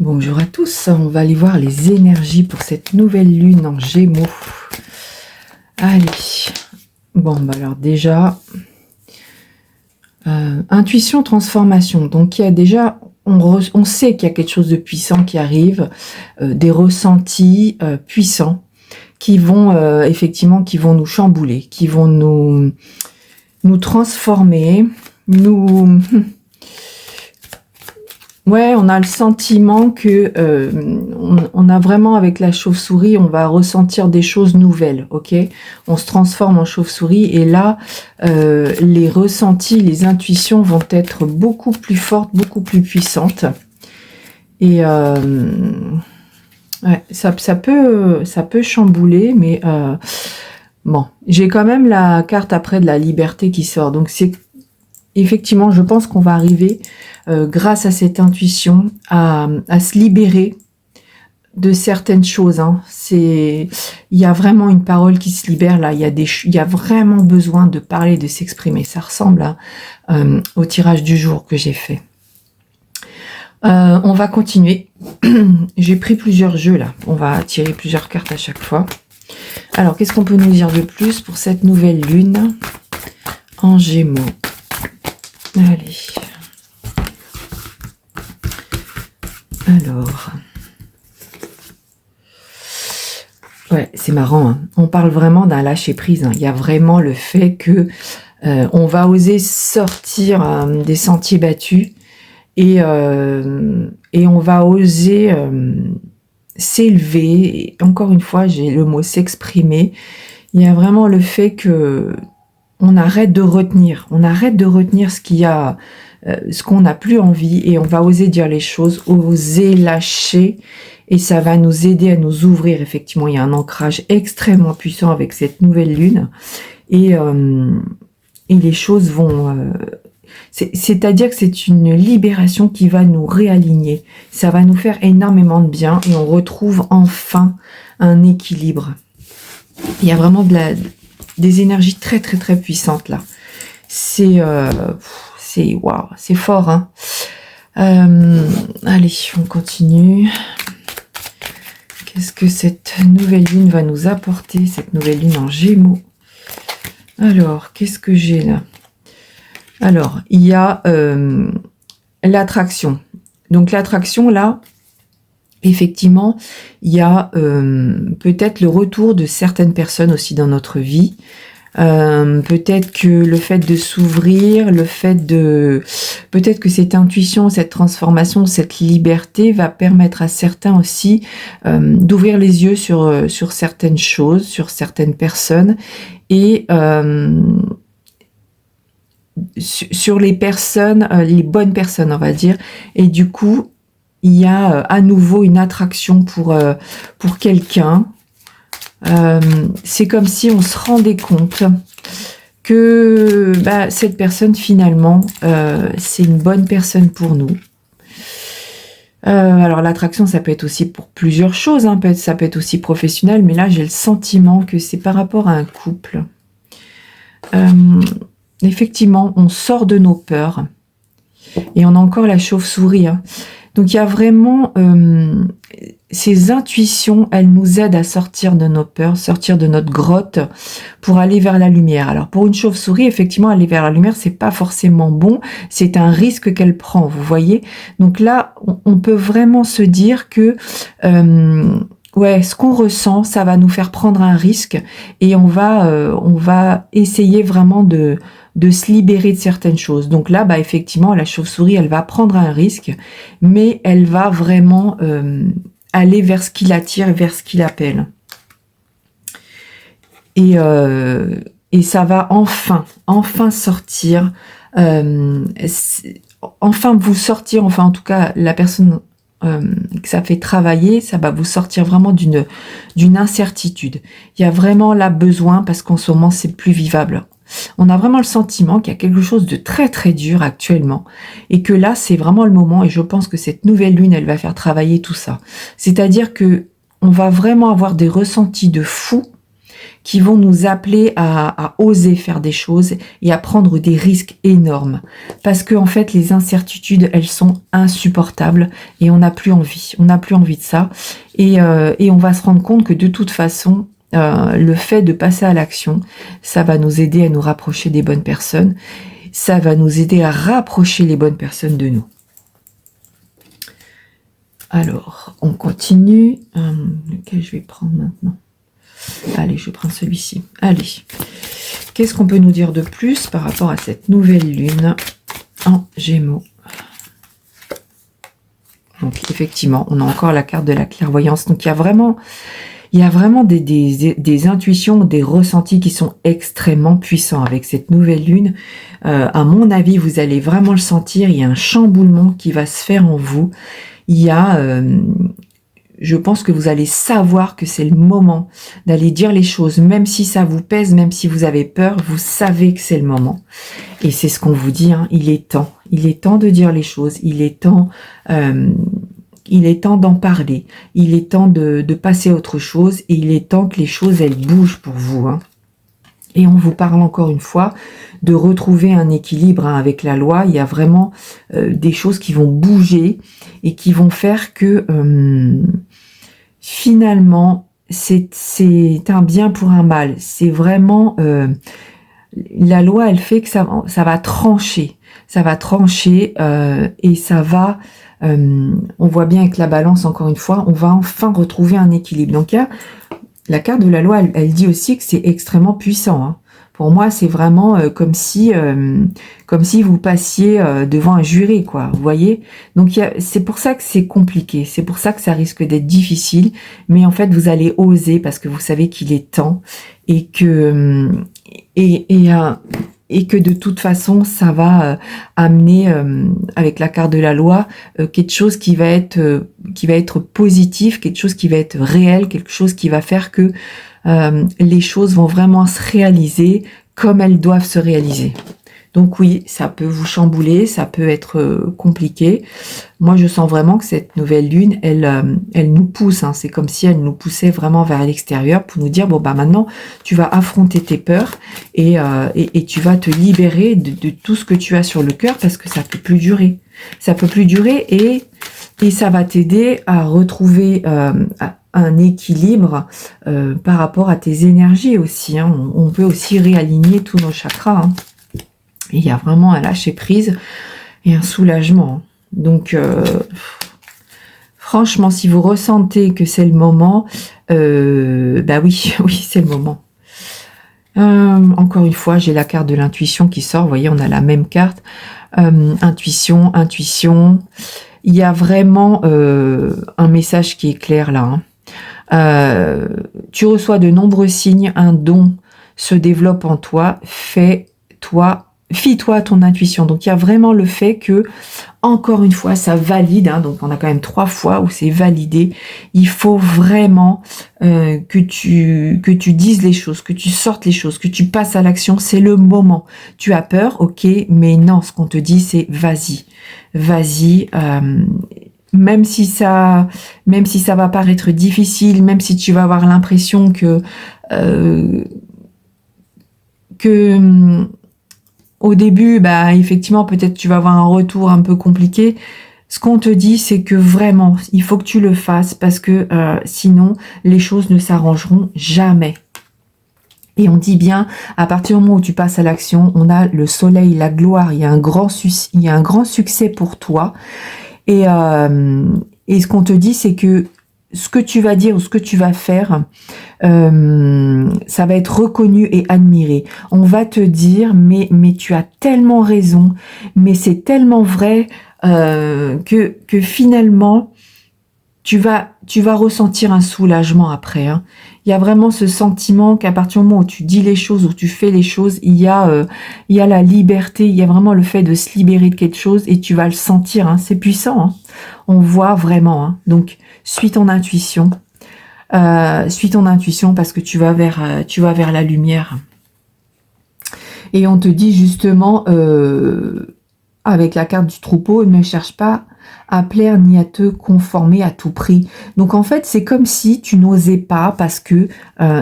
Bonjour à tous, on va aller voir les énergies pour cette nouvelle lune en Gémeaux. Allez, bon bah alors déjà, intuition, transformation. Donc il y a déjà, on sait qu'il y a quelque chose de puissant qui arrive, des ressentis puissants qui vont effectivement, qui vont nous chambouler, qui vont nous transformer, Ouais, on a le sentiment que on a vraiment avec la chauve-souris, on va ressentir des choses nouvelles, ok? On se transforme en chauve-souris et là, les ressentis, les intuitions vont être beaucoup plus fortes, beaucoup plus puissantes. Et ouais, ça peut chambouler, mais bon, j'ai quand même la carte après de la liberté qui sort, donc c'est effectivement, je pense qu'on va arriver, grâce à cette intuition, à se libérer de certaines choses. Hein. Il y a vraiment une parole qui se libère là. Il y a vraiment besoin de parler, de s'exprimer. Ça ressemble au tirage du jour que j'ai fait. On va continuer. J'ai pris plusieurs jeux là. On va tirer plusieurs cartes à chaque fois. Alors, qu'est-ce qu'on peut nous dire de plus pour cette nouvelle lune en Gémeaux? Allez. Alors. Ouais, c'est marrant. Hein. On parle vraiment d'un lâcher prise. Hein. Il y a vraiment le fait que on va oser sortir des sentiers battus et on va oser s'élever. Et encore une fois, j'ai le mot s'exprimer. Il y a vraiment le fait que on arrête de retenir. On arrête de retenir ce qu'on n'a plus envie et on va oser dire les choses, oser lâcher et ça va nous aider à nous ouvrir. Effectivement, il y a un ancrage extrêmement puissant avec cette nouvelle lune et les choses vont... c'est-à-dire que c'est une libération qui va nous réaligner. Ça va nous faire énormément de bien et on retrouve enfin un équilibre. Il y a vraiment des énergies très très très puissantes là. C'est waouh, c'est fort. Hein. Allez, on continue. Qu'est-ce que cette nouvelle lune va nous apporter, cette nouvelle lune en Gémeaux? Alors, qu'est-ce que j'ai là? Alors, il y a l'attraction. Donc l'attraction là, effectivement, il y a peut-être le retour de certaines personnes aussi dans notre vie. Peut-être que le fait de s'ouvrir, peut-être que cette intuition, cette transformation, cette liberté va permettre à certains aussi d'ouvrir les yeux sur certaines choses, sur certaines personnes et sur les personnes, les bonnes personnes, on va dire. Et du coup, il y a à nouveau une attraction pour quelqu'un. C'est comme si on se rendait compte que cette personne finalement c'est une bonne personne pour nous. Alors l'attraction ça peut être aussi pour plusieurs choses, hein. Ça peut être aussi professionnel, mais là j'ai le sentiment que c'est par rapport à un couple. Effectivement, on sort de nos peurs et on a encore la chauve-souris. Hein. Donc il y a vraiment ces intuitions, elles nous aident à sortir de nos peurs, sortir de notre grotte pour aller vers la lumière. Alors pour une chauve-souris, effectivement, aller vers la lumière, c'est pas forcément bon, c'est un risque qu'elle prend, vous voyez. Donc là, on peut vraiment se dire que ouais, ce qu'on ressent, ça va nous faire prendre un risque et on va essayer vraiment de se libérer de certaines choses. Donc là, effectivement, la chauve-souris, elle va prendre un risque, mais elle va vraiment aller vers ce qui l'attire, vers ce qui l'appelle. Et ça va enfin sortir, enfin vous sortir, enfin en tout cas la personne que ça fait travailler, ça va vous sortir vraiment d'une incertitude. Il y a vraiment là besoin, parce qu'en ce moment c'est plus vivable. On a vraiment le sentiment qu'il y a quelque chose de très très dur actuellement et que là c'est vraiment le moment et je pense que cette nouvelle lune elle va faire travailler tout ça. C'est-à-dire que on va vraiment avoir des ressentis de fou qui vont nous appeler à oser faire des choses et à prendre des risques énormes. Parce que en fait, les incertitudes, elles sont insupportables et on n'a plus envie. On n'a plus envie de ça. Et on va se rendre compte que de toute façon, le fait de passer à l'action, ça va nous aider à nous rapprocher des bonnes personnes. Ça va nous aider à rapprocher les bonnes personnes de nous. Alors, on continue. Lequel je vais prendre maintenant? Allez, je prends celui-ci. Allez. Qu'est-ce qu'on peut nous dire de plus par rapport à cette nouvelle lune en Gémeaux? Donc, effectivement, on a encore la carte de la clairvoyance. Donc, il y a vraiment des intuitions, des ressentis qui sont extrêmement puissants avec cette nouvelle lune. À mon avis, vous allez vraiment le sentir. Il y a un chamboulement qui va se faire en vous. Il y a, je pense que vous allez savoir que c'est le moment d'aller dire les choses, même si ça vous pèse, même si vous avez peur, vous savez que c'est le moment. Et c'est ce qu'on vous dit, hein, il est temps de dire les choses, il est temps d'en parler, il est temps de passer à autre chose, et il est temps que les choses, elles bougent pour vous, hein. Et on vous parle encore une fois de retrouver un équilibre, hein, avec la loi. Il y a vraiment des choses qui vont bouger et qui vont faire que finalement c'est un bien pour un mal. C'est vraiment la loi, elle fait que ça va trancher. Ça va trancher et ça va... on voit bien avec la balance, encore une fois, on va enfin retrouver un équilibre. Donc il y a la carte de la loi, elle dit aussi que c'est extrêmement puissant, hein. Pour moi, c'est vraiment comme si vous passiez devant un juré, quoi. Vous voyez? Donc c'est pour ça que c'est compliqué, c'est pour ça que ça risque d'être difficile. Mais en fait, vous allez oser parce que vous savez qu'il est temps et que de toute façon, ça va amener avec la carte de la loi quelque chose qui va être positif, quelque chose qui va être réel, quelque chose qui va faire que les choses vont vraiment se réaliser comme elles doivent se réaliser. Donc oui, ça peut vous chambouler, ça peut être compliqué. Moi, je sens vraiment que cette nouvelle lune, elle nous pousse, hein. C'est comme si elle nous poussait vraiment vers l'extérieur pour nous dire, bon, bah maintenant, tu vas affronter tes peurs et tu vas te libérer de tout ce que tu as sur le cœur parce que ça peut plus durer. Ça peut plus durer et ça va t'aider à retrouver un équilibre par rapport à tes énergies aussi, hein. On peut aussi réaligner tous nos chakras, hein. Et il y a vraiment un lâcher prise et un soulagement. Donc, franchement, si vous ressentez que c'est le moment, bah oui, oui, c'est le moment. Encore une fois, j'ai la carte de l'intuition qui sort. Vous voyez, on a la même carte. Intuition. Il y a vraiment un message qui est clair là, hein. Tu reçois de nombreux signes, un don se développe en toi, fie-toi à ton intuition. Donc il y a vraiment le fait que, encore une fois, ça valide, hein, donc on a quand même 3 fois où c'est validé. Il faut vraiment que tu dises les choses, que tu sortes les choses, que tu passes à l'action. C'est le moment. Tu as peur, ok, mais non, ce qu'on te dit, c'est vas-y. Même si ça va paraître difficile, même si tu vas avoir l'impression que au début, bah effectivement, peut-être tu vas avoir un retour un peu compliqué. Ce qu'on te dit, c'est que vraiment, il faut que tu le fasses parce que sinon, les choses ne s'arrangeront jamais. Et on dit bien, à partir du moment où tu passes à l'action, on a le soleil, la gloire, il y a un grand succès pour toi. Et ce qu'on te dit, c'est que ce que tu vas dire ou ce que tu vas faire, ça va être reconnu et admiré. On va te dire, mais tu as tellement raison, mais c'est tellement vrai que finalement, tu vas ressentir un soulagement après, hein. Il y a vraiment ce sentiment qu'à partir du moment où tu dis les choses, où tu fais les choses, il y a la liberté, il y a vraiment le fait de se libérer de quelque chose et tu vas le sentir, hein. C'est puissant, hein. On voit vraiment, hein. Donc, suis ton intuition parce que tu vas vers la lumière. Et on te dit justement, avec la carte du troupeau, ne cherche pas à plaire ni à te conformer à tout prix. Donc en fait, c'est comme si tu n'osais pas parce que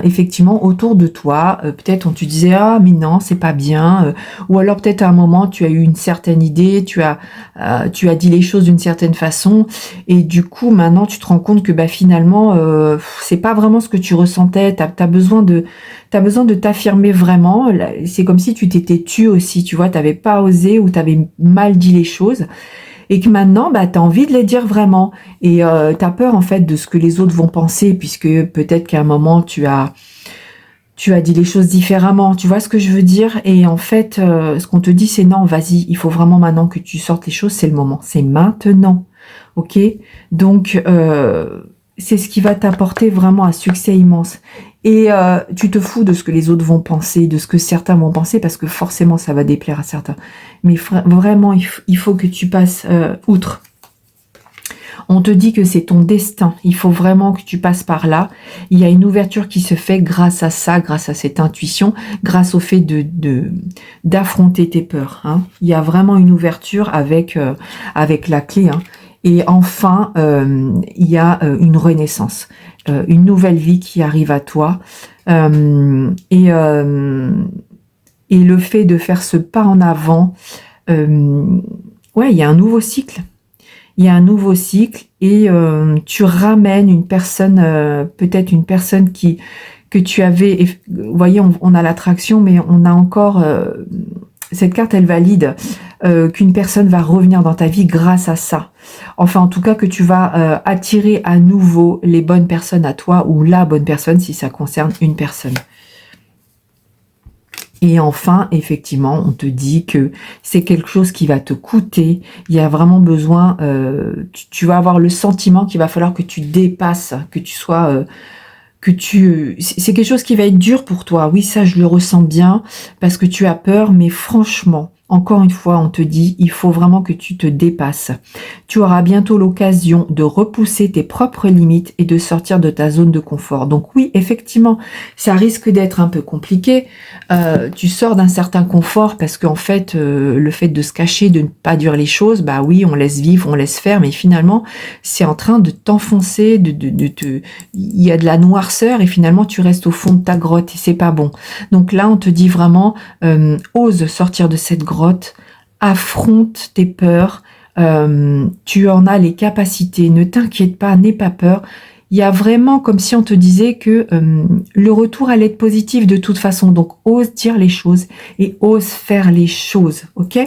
effectivement autour de toi, peut-être on te disait ah mais non c'est pas bien, ou alors peut-être à un moment tu as eu une certaine idée, tu as dit les choses d'une certaine façon et du coup maintenant tu te rends compte que bah finalement c'est pas vraiment ce que tu ressentais. T'as besoin de t'affirmer vraiment. C'est comme si tu t'étais tue aussi, tu vois, t'avais pas osé ou t'avais mal dit les choses et que maintenant, bah, t'as envie de les dire vraiment et t'as peur en fait de ce que les autres vont penser puisque peut-être qu'à un moment tu as dit les choses différemment. Tu vois ce que je veux dire? Et en fait, ce qu'on te dit, c'est non, vas-y, il faut vraiment maintenant que tu sortes les choses, c'est le moment, c'est maintenant, ok? Donc c'est ce qui va t'apporter vraiment un succès immense. Et tu te fous de ce que les autres vont penser, de ce que certains vont penser, parce que forcément ça va déplaire à certains. Mais vraiment, il faut que tu passes outre. On te dit que c'est ton destin, il faut vraiment que tu passes par là. Il y a une ouverture qui se fait grâce à ça, grâce à cette intuition, grâce au fait d'affronter tes peurs. Hein. Il y a vraiment une ouverture avec la clé. Hein. Et enfin, il y a une renaissance, une nouvelle vie qui arrive à toi. Et le fait de faire ce pas en avant, ouais, il y a un nouveau cycle. Il y a un nouveau cycle et tu ramènes une personne, peut-être une personne que tu avais. Vous voyez, on a l'attraction, mais on a encore cette carte, elle valide qu'une personne va revenir dans ta vie grâce à ça. Enfin, en tout cas, que tu vas attirer à nouveau les bonnes personnes à toi ou la bonne personne si ça concerne une personne. Et enfin, effectivement, on te dit que c'est quelque chose qui va te coûter. Il y a vraiment besoin, tu vas avoir le sentiment qu'il va falloir que tu dépasses, que tu sois, c'est quelque chose qui va être dur pour toi. Oui, ça, je le ressens bien parce que tu as peur, mais franchement, encore une fois, on te dit, il faut vraiment que tu te dépasses. Tu auras bientôt l'occasion de repousser tes propres limites et de sortir de ta zone de confort. Donc oui, effectivement, ça risque d'être un peu compliqué. Tu sors d'un certain confort parce qu'en fait, le fait de se cacher, de ne pas dire les choses, bah oui, on laisse vivre, on laisse faire, mais finalement, c'est en train de t'enfoncer, il y a de la noirceur et finalement, tu restes au fond de ta grotte et c'est pas bon. Donc là, on te dit vraiment, ose sortir de cette grotte, affronte tes peurs, tu en as les capacités, ne t'inquiète pas, n'aie pas peur. Il y a vraiment comme si on te disait que le retour allait être positif de toute façon. Donc, ose dire les choses et ose faire les choses, ok ?